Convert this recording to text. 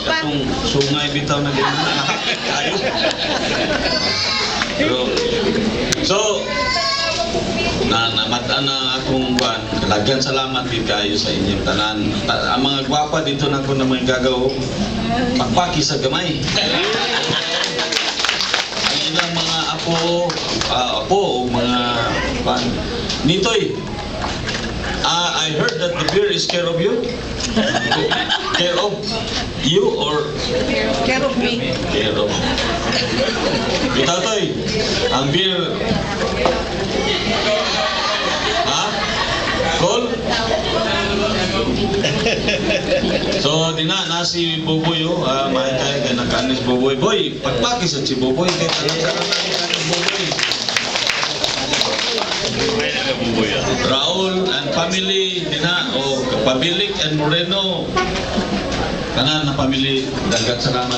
katong sungay bitaw na din kayo. So, namatan na akong buwan. Lagyan salamat din kayo sa inyong tanan. Ang mga gwapa dito na ko naman gagaw, pagpaki sa gamay. Ang ilang mga apo, mga pan. Nitoy, I heard that the beer is care of you? Care of you or? Care of me. Care of. Itatoy, ang beer. Ha? Call? So, na si Buboy, may kaya nakanis Buboy. Boy, pagpakis at si Buboy. Kaya nakanis Buboy. Raul and family, Pabilik and Moreno. Kanang na family, dagat salamat.